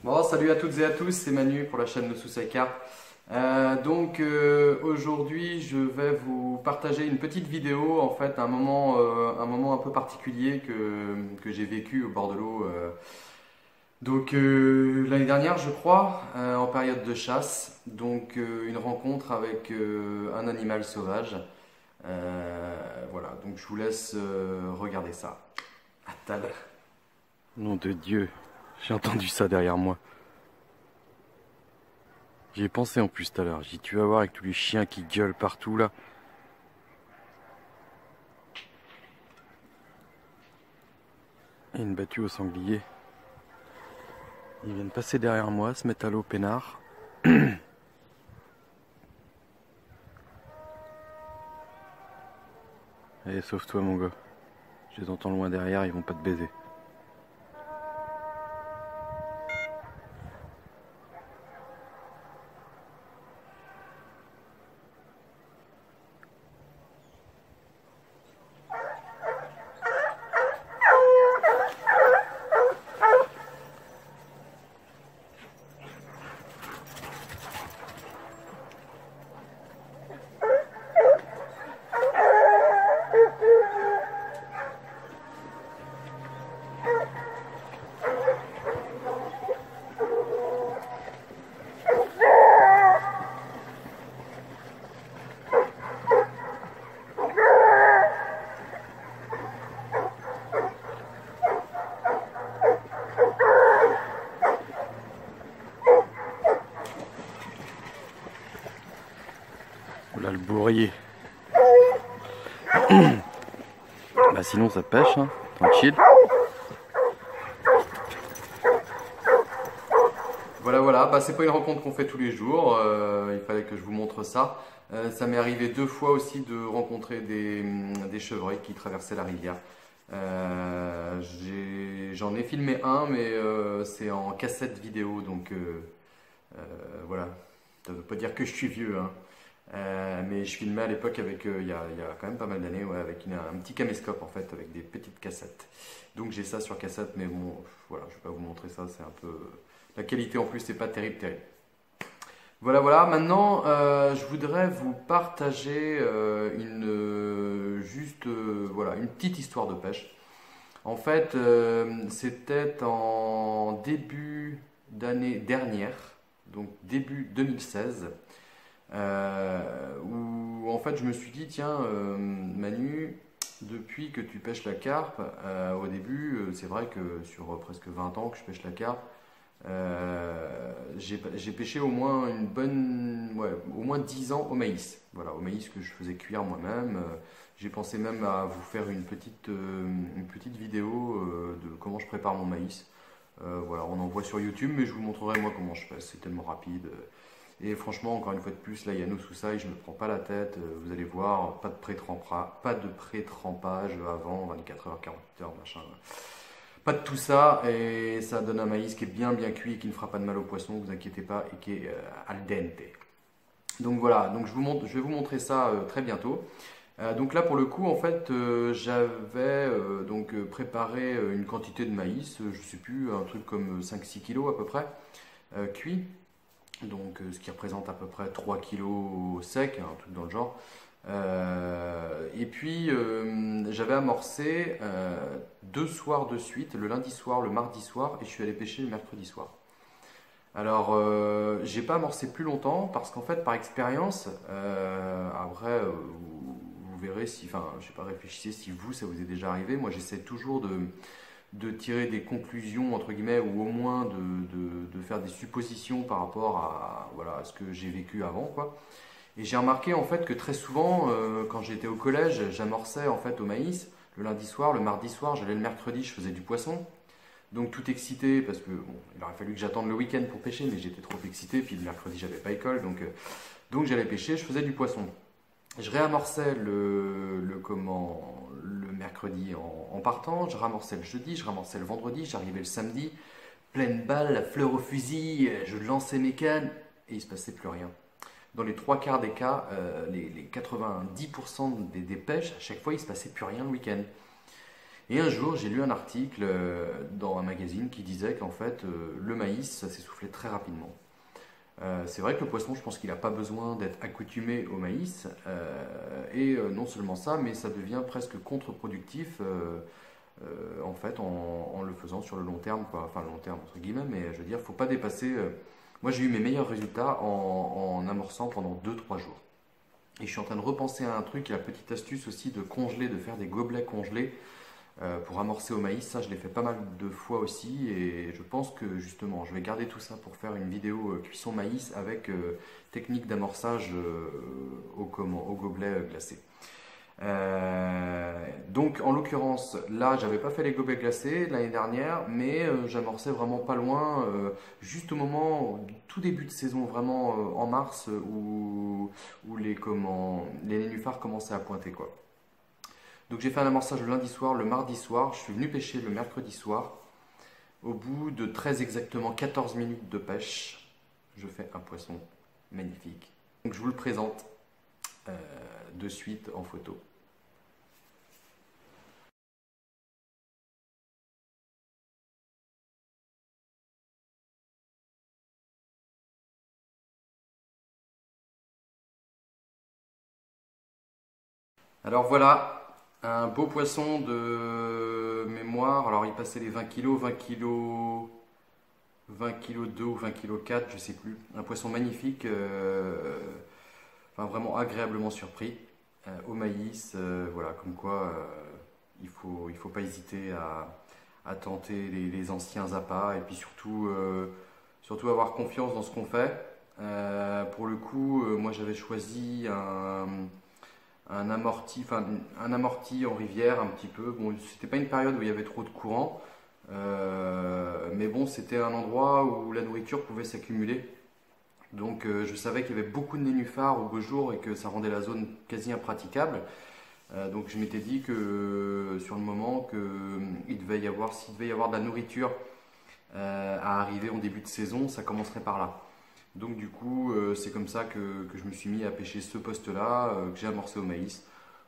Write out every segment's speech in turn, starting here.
Bon, salut à toutes et à tous, c'est Manu pour la chaîne de Soussaï Carp. Aujourd'hui, je vais vous partager une petite vidéo, en fait, un moment un peu particulier que j'ai vécu au bord de l'eau. L'année dernière, je crois, en période de chasse. Une rencontre avec un animal sauvage. Voilà, donc je vous laisse regarder ça. À tout à l'heure. Nom de Dieu, j'ai entendu ça derrière moi. J'y ai pensé en plus tout à l'heure. J'ai dit, tu vas voir avec tous les chiens qui gueulent partout là. Et une battue au sanglier. Ils viennent passer derrière moi, se mettre à l'eau peinard. Allez, sauve-toi mon gars. Je les entends loin derrière, ils vont pas te baiser. Voilà le bourrier. Bah sinon ça pêche, hein, tranquille. Voilà, bah, c'est pas une rencontre qu'on fait tous les jours, il fallait que je vous montre ça. Ça m'est arrivé 2 fois aussi de rencontrer des chevreuils qui traversaient la rivière. J'en ai filmé un, mais c'est en cassette vidéo, voilà. Ça veut pas dire que je suis vieux, hein. Mais je filmais à l'époque avec, il y a quand même pas mal d'années, ouais, avec un petit caméscope en fait, avec des petites cassettes. Donc j'ai ça sur cassette, mais bon, voilà, je vais pas vous montrer ça, c'est un peu... La qualité en plus, c'est pas terrible. Voilà. Maintenant, je voudrais vous partager voilà, une petite histoire de pêche. En fait, c'était en début d'année dernière, donc début 2016, où en fait je me suis dit, tiens, Manu, depuis que tu pêches la carpe, au début, c'est vrai que sur presque 20 ans que je pêche la carpe, j'ai pêché au moins au moins 10 ans au maïs. Voilà, au maïs que je faisais cuire moi-même. J'ai pensé même à vous faire une petite vidéo de comment je prépare mon maïs. Voilà, on en voit sur YouTube, mais je vous montrerai moi comment je pêche. C'est tellement rapide. Et franchement, encore une fois de plus, là, il y a nous sous ça et je ne me prends pas la tête. Vous allez voir, pas de pré-trempage avant 24 heures, 48 heures, machin. Pas de tout ça, et ça donne un maïs qui est bien cuit et qui ne fera pas de mal au poisson, vous inquiétez pas, et qui est al dente. Donc voilà, donc je vais vous montrer ça très bientôt. Donc là pour le coup en fait j'avais préparé une quantité de maïs, je sais plus, un truc comme 5-6 kilos à peu près, cuit. Donc ce qui représente à peu près 3 kilos secs, un truc dans le genre. J'avais amorcé 2 soirs de suite, le lundi soir, le mardi soir, et je suis allé pêcher le mercredi soir. Alors, j'ai pas amorcé plus longtemps parce qu'en fait, par expérience, après, vous verrez si, enfin, je sais pas, réfléchissez si vous, ça vous est déjà arrivé. Moi, j'essaie toujours de tirer des conclusions, entre guillemets, ou au moins de faire des suppositions par rapport à, voilà, à ce que j'ai vécu avant, quoi. Et j'ai remarqué en fait que très souvent, quand j'étais au collège, j'amorçais en fait au maïs le lundi soir, le mardi soir, j'allais le mercredi, je faisais du poisson. Donc tout excité parce que bon, il aurait fallu que j'attende le week-end pour pêcher, mais j'étais trop excité. Puis le mercredi, j'avais pas école, donc j'allais pêcher, je faisais du poisson. Je réamorçais le mercredi en partant, je ramorçais le jeudi, je ramorçais le vendredi, j'arrivais le samedi, pleine balle, la fleur au fusil, je lançais mes cannes et il se passait plus rien. Dans les 3 quarts des cas, les 90% des pêches, à chaque fois, il ne se passait plus rien le week-end. Et un jour, j'ai lu un article dans un magazine qui disait qu'en fait, le maïs, ça s'essoufflait très rapidement. C'est vrai que le poisson, je pense qu'il n'a pas besoin d'être accoutumé au maïs. Non seulement ça, mais ça devient presque contre-productif en fait en le faisant sur le long terme, quoi. Enfin le long terme entre guillemets, mais je veux dire, il ne faut pas dépasser. Moi, j'ai eu mes meilleurs résultats en amorçant pendant 2-3 jours. Et je suis en train de repenser à un truc, la petite astuce aussi de congeler, de faire des gobelets congelés pour amorcer au maïs. Ça, je l'ai fait pas mal de fois aussi et je pense que justement, je vais garder tout ça pour faire une vidéo cuisson maïs avec technique d'amorçage au gobelet glacé. Donc en l'occurrence, là j'avais pas fait les gobelets glacés l'année dernière, mais j'amorçais vraiment pas loin, juste au moment, tout début de saison, vraiment en mars, où les nénuphars commençaient à pointer quoi. Donc j'ai fait un amorçage le lundi soir, le mardi soir, je suis venu pêcher le mercredi soir. Au bout de très exactement 14 minutes de pêche, je fais un poisson magnifique. Donc je vous le présente de suite en photo. Alors voilà, un beau poisson de mémoire. Alors il passait les 20 kilos, 20 kilos 2 ou 20 kilos 4, je sais plus. Un poisson magnifique, enfin vraiment agréablement surpris. Au maïs, voilà, comme quoi il faut pas hésiter à tenter les anciens appâts et puis surtout avoir confiance dans ce qu'on fait. Pour le coup, moi j'avais choisi un amorti, enfin un amorti en rivière un petit peu. Bon, c'était pas une période où il y avait trop de courant, mais bon, c'était un endroit où la nourriture pouvait s'accumuler. Donc je savais qu'il y avait beaucoup de nénuphars au beau jour et que ça rendait la zone quasi impraticable. Donc je m'étais dit que sur le moment s'il devait y avoir de la nourriture à arriver en début de saison, ça commencerait par là. Donc du coup, c'est comme ça que je me suis mis à pêcher ce poste-là, que j'ai amorcé au maïs.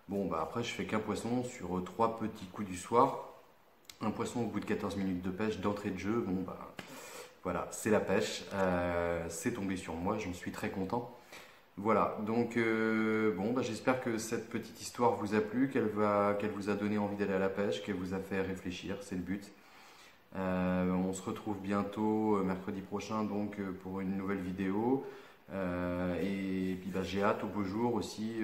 Bon, bah après, je fais qu'un poisson sur 3 petits coups du soir. Un poisson au bout de 14 minutes de pêche d'entrée de jeu. Bon, bah voilà, c'est la pêche. C'est tombé sur moi, j'en suis très content. Voilà, donc bon, bah, j'espère que cette petite histoire vous a plu, qu'elle vous a donné envie d'aller à la pêche, qu'elle vous a fait réfléchir, c'est le but. On se retrouve bientôt mercredi prochain donc pour une nouvelle vidéo. Et puis bah, j'ai hâte au beau jour aussi,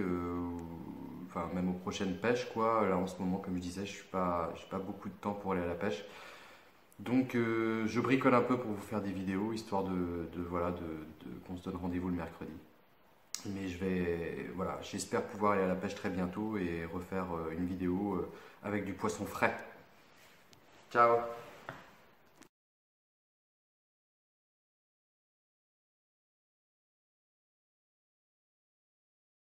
enfin même aux prochaines pêches quoi. Là en ce moment comme je disais, j'ai pas beaucoup de temps pour aller à la pêche. Donc je bricole un peu pour vous faire des vidéos histoire qu'on se donne rendez-vous le mercredi. Mais voilà, j'espère pouvoir aller à la pêche très bientôt et refaire une vidéo avec du poisson frais. Ciao!